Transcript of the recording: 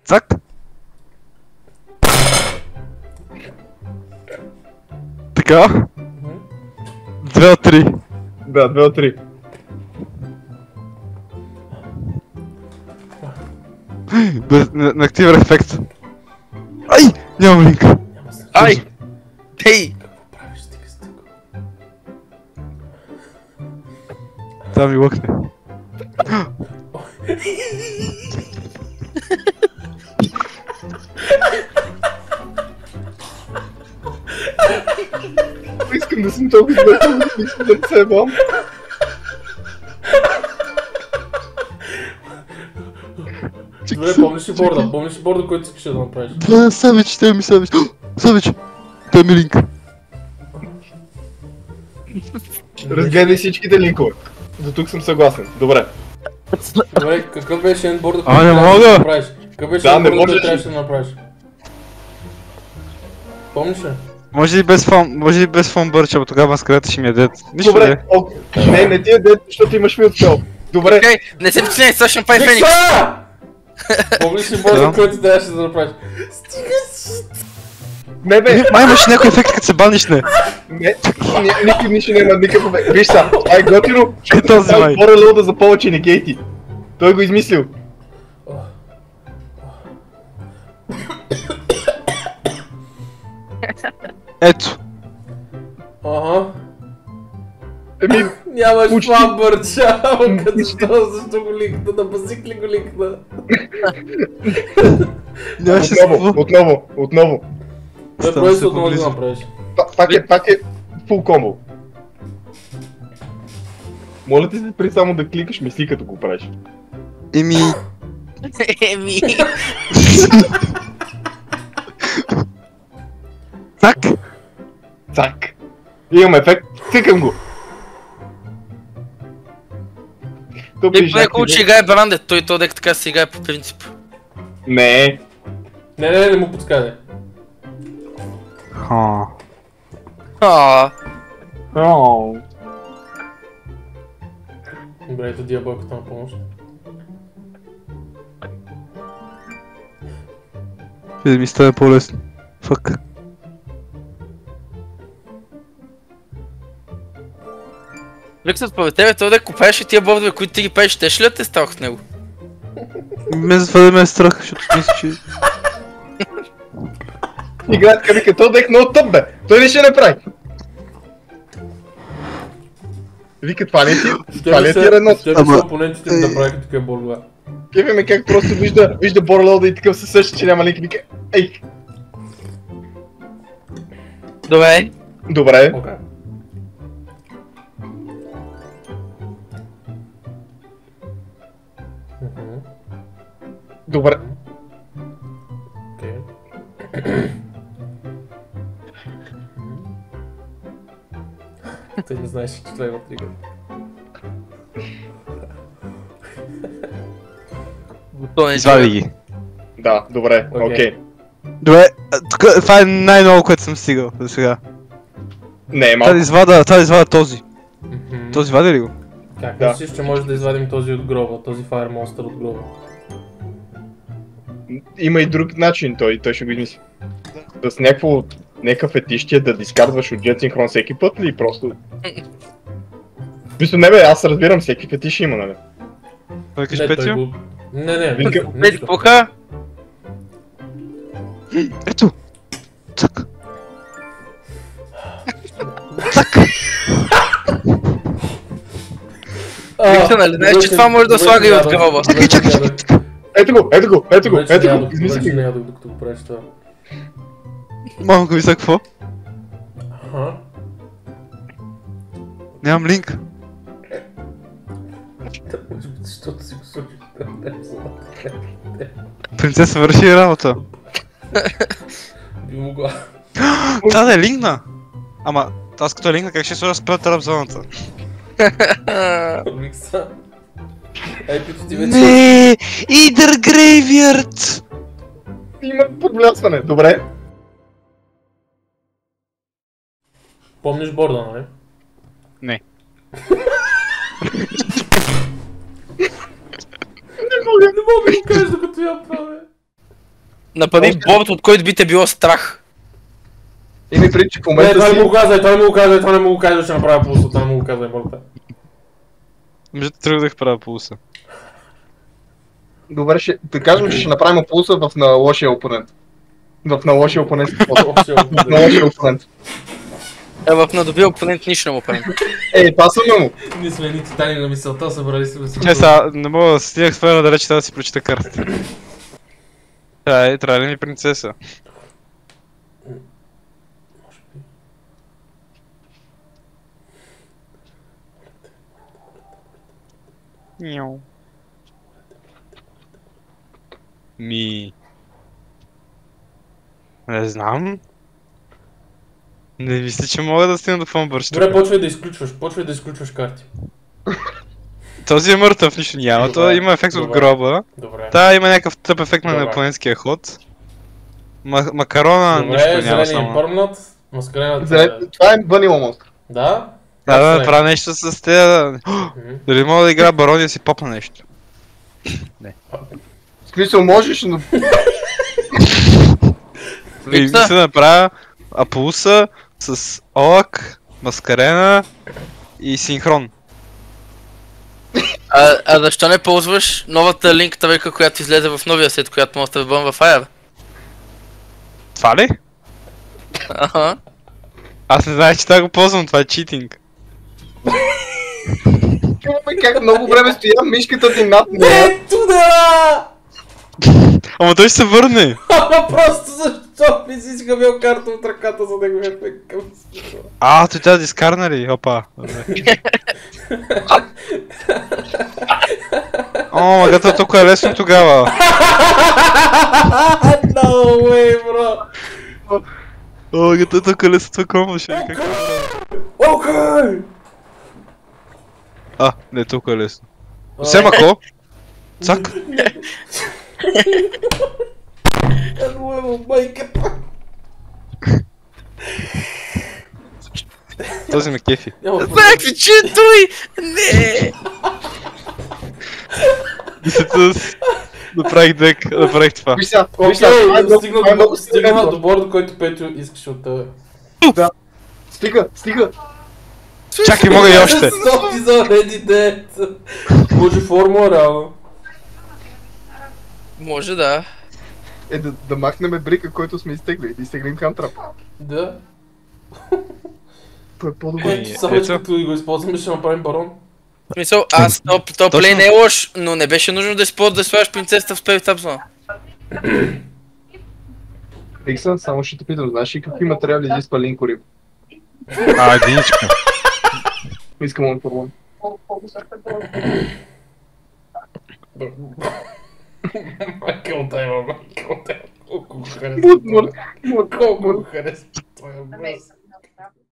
Цак. Така. 2 от 3. Да, 2 от 3. На активен ефект. Ай! Нямам линк. Ай! Ей! Това ми лъкне. Искам да съм толкова добре, искам да се ебам. Добре, помниш ли борда? Помниш ли борда, който искаш да направиш? Да, Савич, той ми Савич. Савич! Той ми линк. Разгледай всичките линкове. До тук съм съгласен. Добре. Добре, какъв беше ендборда, А, не трябваше мога! да направиш? Какъв беше Да, не ендборда, който можеш. трябваше да направиш? Помниш ли? Може и без фон бърча, но тогава маскарата ще ми е дед. Нищо Добре, не. не, не ти е дет, защото имаш мил цел. Добре, Окей, не се втече, също направи Феникс! Викса! Помниш ли борда, Да. който трябваше да направиш? не бе, Май имаш някой ефект, като се баниш, не. никой нищо няма никакъв ефект. Виж са, ай готино, Е, този май. Борелода за повече негейти. Той го измислил. Ето. Ага. Еми, Нямаш Почти. това бърча, защо го ликна, да базик ли го ликна? Нямаше отново. Да, Става просто се отново да поблизо. направиш. Пак е фул комбо. Моля ти се при само да кликаш мисли като го правиш. Еми... Еми... Цак! Цак. Имам ефект, цикам го. То Той пише е хубаво, че играе Бранде, той то дека така се играе по принцип. Не. Не му подскадай. Ха. Добре, ето диабълката на помощ. Ще да ми стане по-лесно. Фък. Виксът, според тебе, той да купаеш тия бордове, които ти ги правиш, те ще ли те страх от него? Ме за това да ме е страх, защото мисля, че... Играят така вика, то дек много тъп бе. Той не ще не прави. Вика, това ли е ти? Това ли е ти едно? Те Ама- са опонентите ми да правиха такива бордове. Кеве ме как просто вижда Борелода и такъв със същи, че няма линк. Вика, ей. Добре. Добре. Окей. Добре. Окей. Той не знаеш, че това има тригър. То не Извади ги. Да, добре, Окей. окей. Добре, тук, това е най-ново, което съм стигал до сега. Не е Трябва малко. да извада този. Този вади ли го? Как Да. мислиш, че може да извадим този от гроба, този Fire Monster от гроба? Има и друг начин, той ще го измисли. С някакъв фетище да дискардваш от Jet Synchron всеки път или просто... Мисля, не бе, аз разбирам, всеки фетиш има, нали? Викаш Не, той Петио? го... Не, Вика- Пети пуха. Ето! Цък! Викса, нали знаеш, че това може да слага и от гроба? Чакай. Ето го, измисли Вече го. не ядох докато го правиш това. Малко ми са какво? Аха. Нямам линк. Може би защото си го сложиш към теб, за да Принцеса върши работа. би могла. Това да е линкна! Ама, аз като е линкна, как ще сложа спелтъра в зоната? Микса. Ей, пито ти вече... Не, Идър Грейвиард! Има подблясване, добре. Помниш борда, нали? Не. Не мога да кажа, докато я правя. Напади бот, от който би те било страх. Еми преди, че в Не, момента това не си... му го казай, това не му го казай, ще направя пулса, това не му го казай, моля те. Между тръгнах правя пулса. Добре, да кажем, че ще направим пулса на лошия опонент. На лошия опонент. На лошия опонент. В надобил опонент нищо не му правим. Пасваме му. Ние сме едни титани на мисълта, събрали сме се. Че сега не мога да стигнах твоя далеч, да си прочита картата. Трябва ли ми принцеса? Няу. Не знам. Не мисля, че мога да стигна до фънбърш. Добре, почвай да изключваш карти. Този е мъртъв, нищо няма. Добре, Той има ефект от добре. гроба. Добре. Та има някакъв тъп ефект на Добре. опонентския ход. Макарона нищо Добре, няма зеления само. пърмнат, маскарената е... Това е Vanilla Monster. Да? Да, направя нещо с тези. Дали мога да играя барон и да си попна нещо? В смисъл можеш, но... И мисля да направя Апулса с Олак, Маскарена и Синхрон. А защо не ползваш новата линк тавека, която излезе в новия сет, която може да въбъм в Fire? Това ли? Аха. Аз не знаех, че това го ползвам, това е читинг. Как много време стоя мишката ти над нея. Не, туда! Ама той ще се върне! Ама просто защо ми си изхабил карта от ръката за неговия ефект към смисъл? Той трябва да изкарнали, опа. О, магата толкова е лесно тогава. No way, бро! О, магата толкова е лесно това комбо, ще ви как. Окей! Не е толкова лесно. Взема ко? Цак. Едно е в майката! Този ме кефи. Някакви читуи! Не! Мислята направих дек, направих това. Виж сега, Окей, това е много стигна стигна до борда, който Петю искаше от тебе. Стига! Чакай, мога и още. Стоп, изоледи дет! Може формула, реално. Може да. Да махнем брика, който сме изтегли, да изтеглим хантрап. Да. Това е по-добре. Ето, само че като го използваме, ще направим барон. В смисъл, то плей не е лош, но не беше нужно да използваш да слагаш принцесата в Spirit Up Zone. Икса, само ще те питам, знаеш ли какви материали изисква линкори? Единичка. Искам он първо. Майкъл Тайма, Колко го харесва. Мут. Колко го харесва твоя глас.